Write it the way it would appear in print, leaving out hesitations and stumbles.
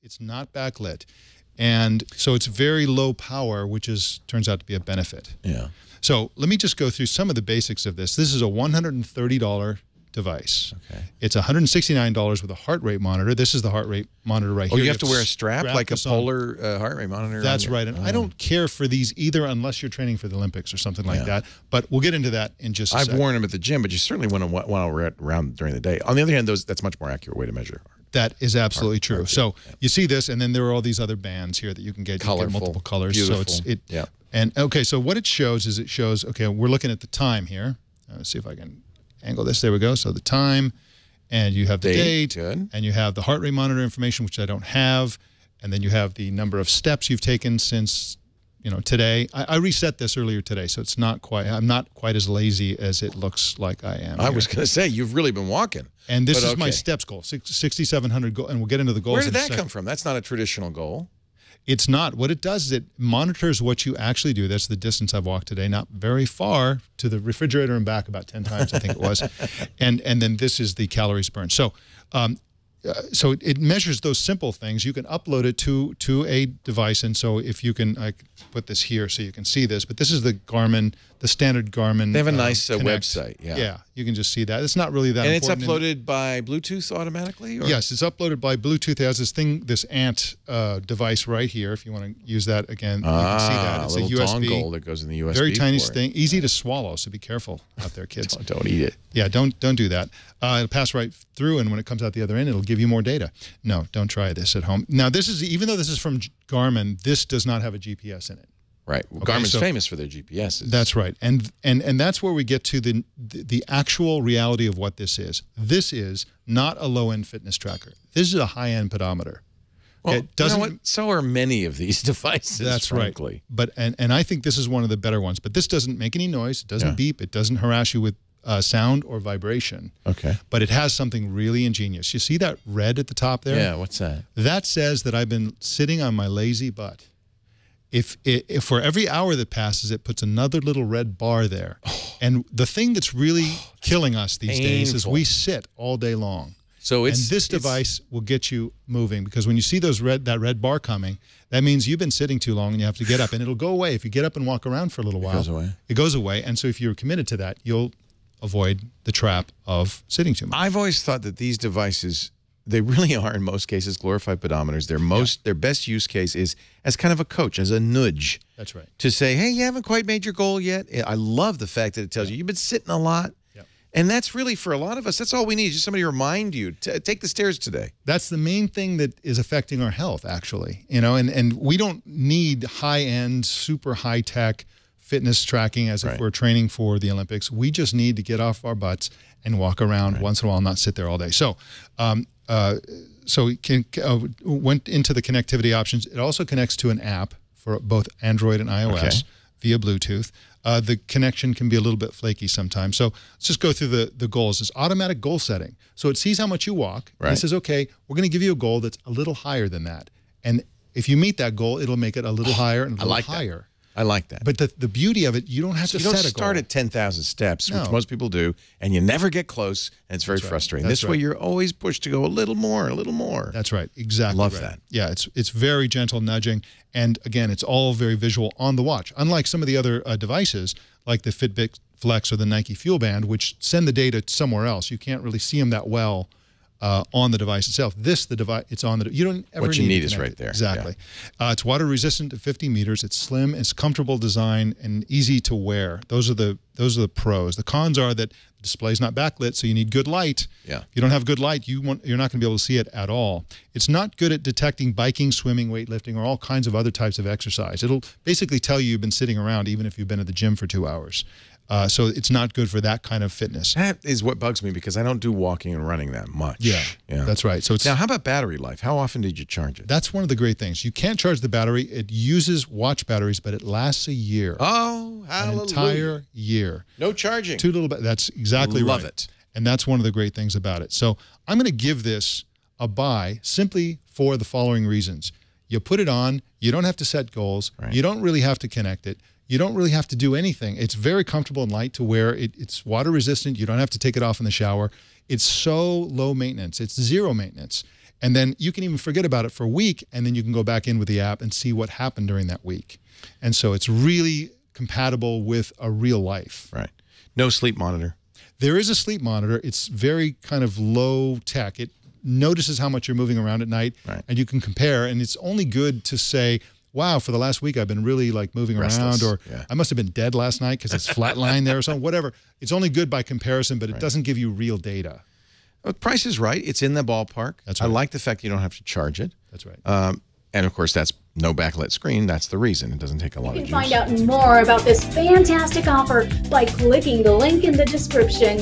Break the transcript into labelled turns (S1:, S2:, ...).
S1: It's not backlit. And so it's very low power, which turns out to be a benefit.
S2: Yeah.
S1: So let me just go through some of the basics of this. This is a $130 device.
S2: Okay.
S1: It's $169 with a heart rate monitor. This is the heart rate monitor right here.
S2: Oh, you have to wear a strap like a polar heart rate monitor?
S1: That's right. And I don't care for these either unless you're training for the Olympics or something like that. But we'll get into that in just a second.
S2: I've worn them at the gym, but you certainly want to wear around during the day. On the other hand, that's a much more accurate way to measure.
S1: That is absolutely true. So you see this, and then there are all these other bands here that you can get.
S2: Colorful,
S1: you get multiple colors.
S2: beautiful.
S1: So And okay, so what it shows is okay, we're looking at the time here. Let's see if I can angle this. There we go. So the time, and you have the date, and you have the heart rate monitor information, which I don't have, and then you have the number of steps you've taken since today. I reset this earlier today, so it's not quite. I'm not quite as lazy as it looks like I am.
S2: I was going to say you've really been walking.
S1: And this is my steps goal, 6,700 goal, and we'll get into the goals.
S2: Where did that come from? That's not a traditional goal.
S1: It's not. What it does is it monitors what you actually do. That's the distance I've walked today, not very far, to the refrigerator and back about 10 times, I think it was. And then this is the calories burned. So so it measures those simple things. You can upload it to a device, and so if you can, I put this here so you can see this, but this is the Garmin, the standard Garmin.
S2: They have a nice website.
S1: Yeah, you can just see that. It's not really that important.
S2: And it's uploaded by Bluetooth automatically? Or?
S1: Yes, it's uploaded by Bluetooth. It has this Ant device right here. If you want to use that again, you can see that. It's a USB
S2: dongle that goes in the USB.
S1: Very tiny thing, easy to swallow. So be careful out there, kids.
S2: Don't eat it.
S1: Yeah, don't do that. It'll pass right through, and when it comes out the other end, it'll give you more data. No, don't try this at home. Now, even though this is from Garmin, this does not have a GPS in it.
S2: Right. Well, Garmin's famous for their GPSs.
S1: That's right. And that's where we get to the actual reality of what this is. This is not a low-end fitness tracker. This is a high-end pedometer.
S2: Well, you know what? So are many of these devices,
S1: that's
S2: frankly.
S1: Right. But and I think this is one of the better ones. But this doesn't make any noise. It doesn't beep. It doesn't harass you with sound or vibration.
S2: Okay.
S1: But it has something really ingenious. You see that red at the top there?
S2: Yeah, what's that?
S1: That says that I've been sitting on my lazy butt. If for every hour that passes, it puts another little red bar there. And the thing that's really killing us these days is we sit all day long. So this device will get you moving, because when you see that red bar coming, that means you've been sitting too long and you have to get up, and it'll go away. If you get up and walk around for a little while,
S2: it goes away.
S1: It goes away. And so if you're committed to that, you'll avoid the trap of sitting too much.
S2: I've always thought that these devices, they really are in most cases glorified pedometers. Their best use case is as kind of a coach, as a nudge.
S1: That's right.
S2: To say, hey, you haven't quite made your goal yet. I love the fact that it tells you you've been sitting a lot. And that's really, for a lot of us, that's all we need, just somebody to remind you, take the stairs today.
S1: That's the main thing that is affecting our health, actually. And we don't need high-end, super high-tech fitness tracking as if we're training for the Olympics. We just need to get off our butts and walk around once in a while, not sit there all day. So it went into the connectivity options. It also connects to an app for both Android and iOS via Bluetooth. The connection can be a little bit flaky sometimes. So let's just go through the goals. It's automatic goal setting. So it sees how much you walk. Right. It says, okay, we're going to give you a goal that's a little higher than that. And if you meet that goal, it'll make it a little higher and a little higher.
S2: I like that.
S1: But the beauty of it, you don't have to set a goal. You don't start
S2: at 10,000 steps, which most people do, and you never get close, and it's very frustrating. This way, you're always pushed to go a little more, a little more.
S1: That's right. Exactly.
S2: Love that.
S1: Yeah, it's very gentle nudging, and again, it's all very visual on the watch. Unlike some of the other devices, like the Fitbit Flex or the Nike Fuel Band, which send the data somewhere else. You can't really see them that well on the device itself. The device, it's on the. You don't ever.
S2: What you need is right there.
S1: Exactly. Yeah. It's water resistant to 50 meters. It's slim. It's comfortable design and easy to wear. Those are the pros. The cons are that the display's not backlit, so you need good light. Yeah. If you don't have good light, you're not going to be able to see it at all. It's not good at detecting biking, swimming, weightlifting, or all kinds of other types of exercise. It'll basically tell you you've been sitting around even if you've been at the gym for 2 hours. So it's not good for that kind of fitness.
S2: That is what bugs me, because I don't do walking and running that much.
S1: Yeah, that's right. So
S2: now, how about battery life? How often did you charge it?
S1: That's one of the great things. You can't charge the battery. It uses watch batteries, but it lasts a year.
S2: Oh, hallelujah.
S1: An entire year.
S2: No charging.
S1: That's exactly right.
S2: Love it.
S1: And that's one of the great things about it. So I'm going to give this a buy simply for the following reasons. You put it on. You don't have to set goals. Right. You don't really have to connect it. You don't really have to do anything. It's very comfortable and light to wear. It's water resistant. You don't have to take it off in the shower. It's so low maintenance. It's zero maintenance. And then you can even forget about it for a week, and then you can go back in with the app and see what happened during that week. And so it's really compatible with a real life.
S2: Right. No sleep monitor.
S1: There is a sleep monitor. It's very kind of low tech. It notices how much you're moving around at night, and you can compare. And it's only good to say, wow, for the last week I've been really like moving around, or I must have been dead last night because it's flatlined there or something, whatever. It's only good by comparison, but it doesn't give you real data.
S2: Well, price is right. It's in the ballpark.
S1: That's right.
S2: I like the fact you don't have to charge it.
S1: That's right.
S2: And of course, that's no backlit screen. That's the reason. It doesn't take a lot of juice.
S3: You can find out more about this fantastic offer by clicking the link in the description.